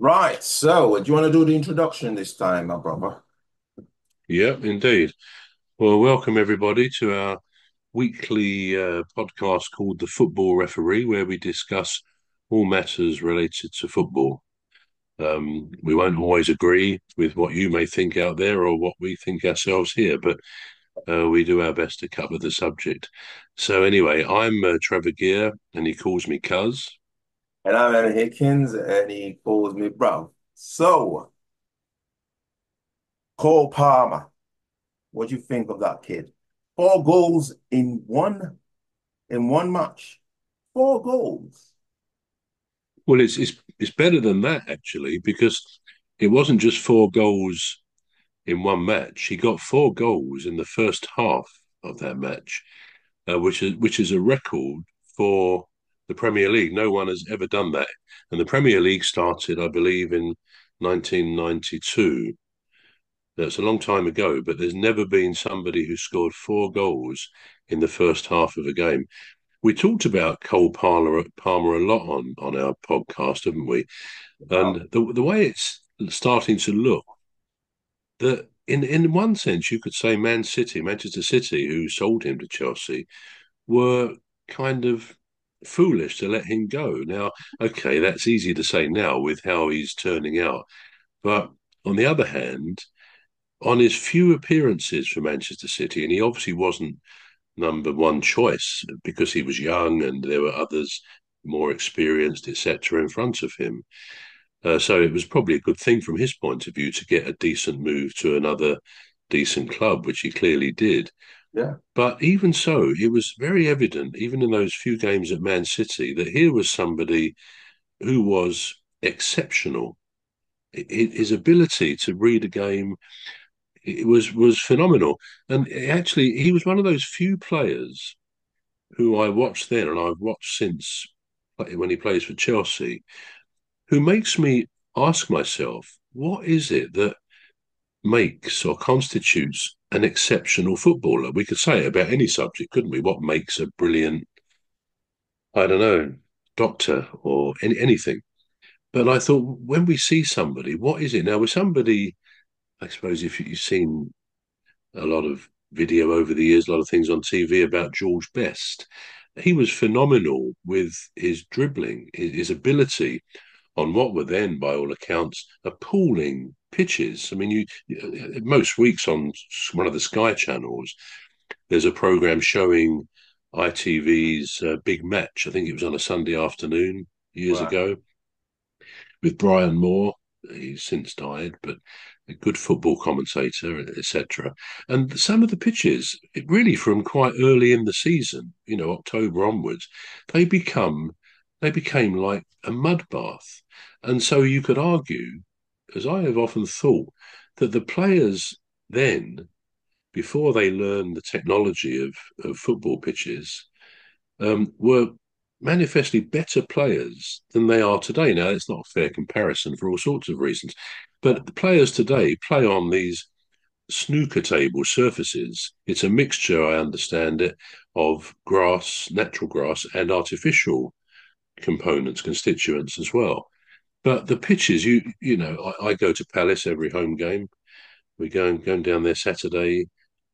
Right, so do you want to do the introduction this time, my brother? Yeah, indeed. Well, welcome everybody to our weekly podcast called The Football Referee, where we discuss all matters related to football. We won't always agree with what you may think out there or what we think ourselves here, but we do our best to cover the subject. So, anyway, I'm Trevor Gear, and he calls me Cuz. And I'm Emmy Hikins, and he calls me bro. So, Cole Palmer, what do you think of that kid? 4 goals in one match. 4 goals. Well, it's better than that actually, because it wasn't just 4 goals in one match. He got 4 goals in the first half of that match, which is a record for the Premier League. No one has ever done that, and the Premier League started, I believe, in 1992. That's a long time ago, but there's never been somebody who scored 4 goals in the first half of a game. We talked about Cole Palmer a lot on our podcast, haven't we? Wow. And the way it's starting to look, that in one sense you could say Manchester City, who sold him to Chelsea, were kind of foolish to let him go. Now, okay, that's easy to say now with how he's turning out, but on the other hand, on his few appearances for Manchester City, and he obviously wasn't number one choice because he was young and there were others more experienced, etc., in front of him. So it was probably a good thing from his point of view to get a decent move to another decent club, which he clearly did. Yeah. But even so, it was very evident, even in those few games at Man City, that here was somebody who was exceptional. His ability to read a game, it was phenomenal. And actually, he was one of those few players who I watched then and I've watched since when he plays for Chelsea, who makes me ask myself, what is it that makes or constitutes an exceptional footballer? We could say it about any subject, couldn't we? What makes a brilliant, I don't know, doctor or anything? But I thought, when we see somebody, what is it? Now, with somebody, I suppose if you've seen a lot of video over the years, a lot of things on TV about George Best, he was phenomenal with his dribbling, his ability on what were then, by all accounts, appalling pitches. I mean, most weeks on one of the Sky channels, there's a program showing ITV's Big Match. I think it was on a Sunday afternoon years Right. ago with Brian Moore. He's since died, but a good football commentator, etc. And some of the pitches, really from quite early in the season, October onwards, they become they became like a mud bath. And so you could argue, as I have often thought, that the players then, before they learned the technology of football pitches, were manifestly better players than they are today. Now, it's not a fair comparison for all sorts of reasons, but the players today play on these snooker table surfaces. It's a mixture, I understand it, of grass, natural grass, and artificial components, constituents as well. But the pitches, I go to Palace every home game. We're going down there Saturday,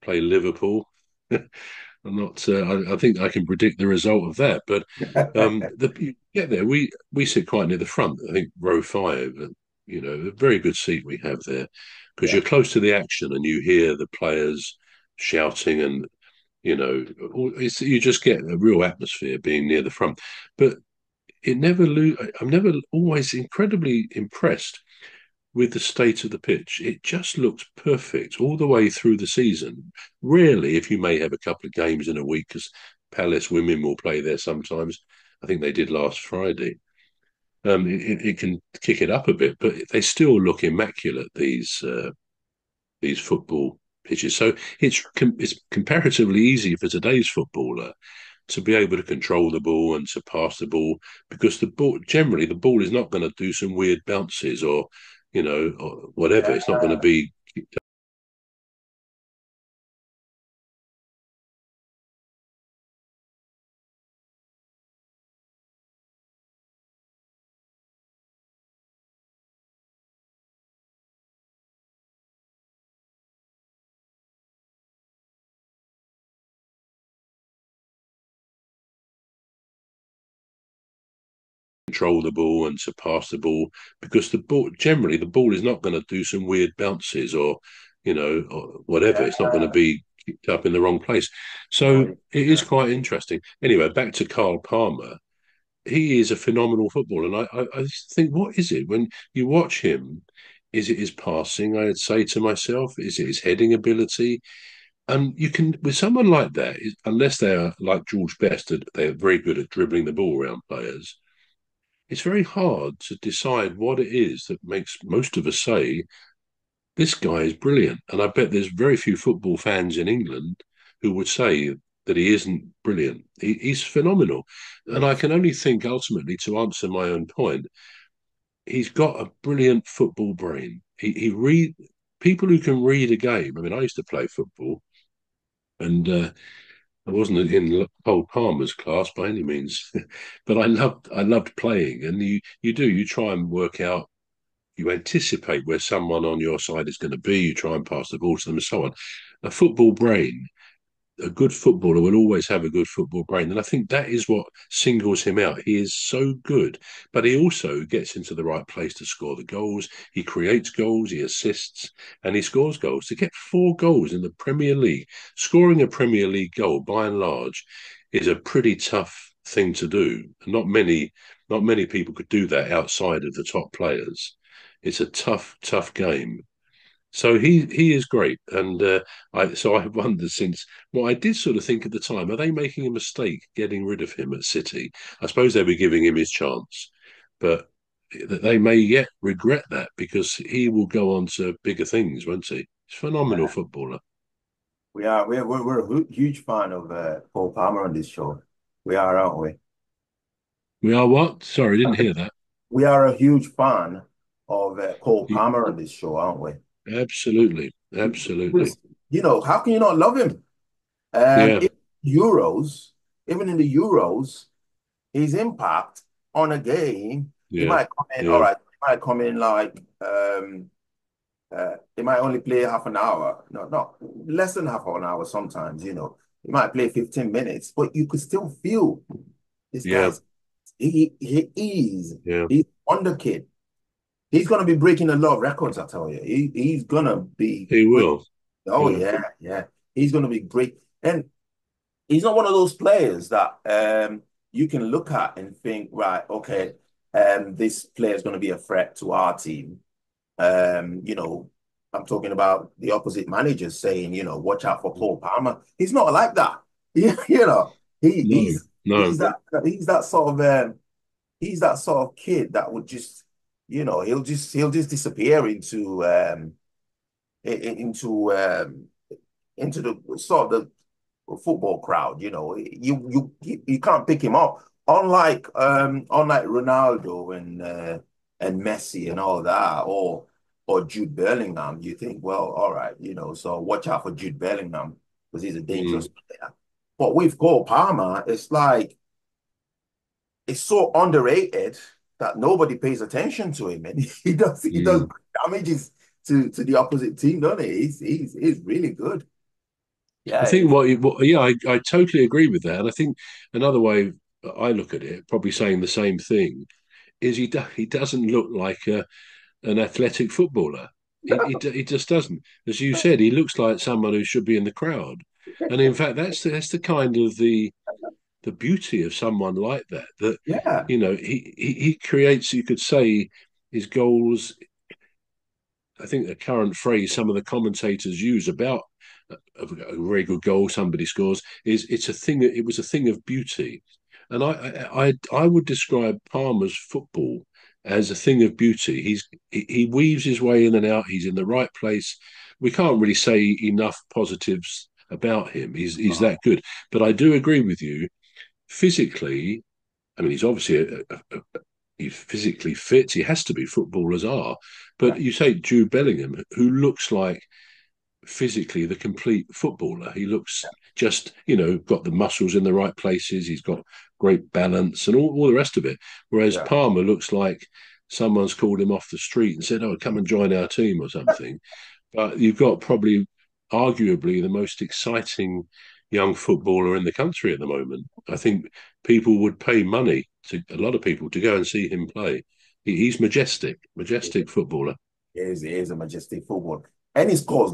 play Liverpool. I'm not. I think I can predict the result of that. But you get there. We sit quite near the front. I think row 5. And, a very good seat we have there because Yeah. you're close to the action and you hear the players shouting and you just get a real atmosphere being near the front. But I'm never always incredibly impressed with the state of the pitch. It just looks perfect all the way through the season. Rarely, if you may have a couple of games in a week, because Palace women will play there sometimes. I think they did last Friday. It can kick it up a bit, but they still look immaculate. These football pitches. So it's comparatively easy for today's footballer to be able to control the ball and to pass the ball because the ball is not going to do some weird bounces or whatever. It's not going to Yeah. be control the ball and to pass the ball, because the ball is not going to do some weird bounces or, or whatever. It's not going to Yeah. be kicked up in the wrong place. So No, it is quite interesting. Anyway, back to Carl Palmer. He is a phenomenal footballer, and I just think, what is it when you watch him? Is it his passing? I'd say to myself, is it his heading ability? And you can, with someone like that, unless they are like George Best, they're very good at dribbling the ball around players. It's very hard to decide what it is that makes most of us say this guy is brilliant. And I bet there's very few football fans in England who would say that he isn't brilliant. He's phenomenal. And I yes. can only think ultimately, to answer my own point, he's got a brilliant football brain. He read people who can read a game. I mean, I used to play football, and I wasn't in Cole Palmer's class by any means, but I loved playing. And you try and work out, you anticipate where someone on your side is going to be. You try and pass the ball to them, and so on. A football brain, a good footballer will always have a good football brain. And I think that is what singles him out. He is so good, but he also gets into the right place to score the goals. He creates goals, he assists, and he scores goals. To get 4 goals in the Premier League, scoring a Premier League goal by and large is a pretty tough thing to do. Not many people could do that outside of the top players. It's a tough, tough game. So he is great, and I wondered since what I did sort of think at the time: are they making a mistake getting rid of him at City? I suppose they were giving him his chance, but they may yet regret that because he will go on to bigger things, won't he? He's a phenomenal Yeah. footballer. We're a huge fan of Paul Palmer on this show. We are, aren't we? We are what? Sorry, I I didn't said, hear that. we are a huge fan of Cole Palmer on this show, aren't we? Absolutely, absolutely. Because, how can you not love him? Yeah, In Euros, even in the Euros, his impact on a game, he yeah, might come in, all yeah. right, he might come in like he might only play half an hour. No, not less than half an hour sometimes. He might play 15 minutes, but you could still feel this Yeah, guy's yeah. he's wonder kid. He's gonna be breaking a lot of records, I tell you. He's gonna be He great. will. Oh Yeah. yeah, yeah. He's gonna be great. And he's not one of those players that you can look at and think, right, okay, this player is going to be a threat to our team. Um, you know, I'm talking about the opposite managers saying, watch out for Paul Palmer. He's not like that. Yeah, he No, no. he's that sort of kid that would just, he'll just disappear into into the sort of the football crowd. You can't pick him up. Unlike Ronaldo and Messi and all that, or Jude Bellingham, you think, well, all right, so watch out for Jude Bellingham because he's a dangerous Mm, player. But with Cole Palmer, it's like it's so underrated that nobody pays attention to him, and he does mm. damages to the opposite team, doesn't he? He's really good. I Yeah, think yeah, I totally agree with that. And I think another way I look at it, probably saying the same thing, is he doesn't look like an athletic footballer. He just doesn't. As you said, he looks like someone who should be in the crowd. And in fact, that's the kind of the beauty of someone like that. That yeah, he creates. You could say his goals. I think the current phrase some of the commentators use about a very good goal somebody scores is it was a thing of beauty, and I would describe Palmer's football as a thing of beauty. He weaves his way in and out. He's in the right place. We can't really say enough positives about him. He's that good. But I do agree with you. Physically, I mean, he's obviously he's physically fit. He has to be. Footballers are. yeah, But you say Jude Bellingham, who looks like physically the complete footballer. He looks just, got the muscles in the right places. He's got great balance and all the rest of it. Whereas yeah. Palmer looks like someone's called him off the street and said, "Oh, come and join our team" or something. But you've got probably, arguably, the most exciting young footballer in the country at the moment. I think people would pay money to a lot of people to go and see him play. He's majestic, He majestic footballer. he is a majestic football. And he scores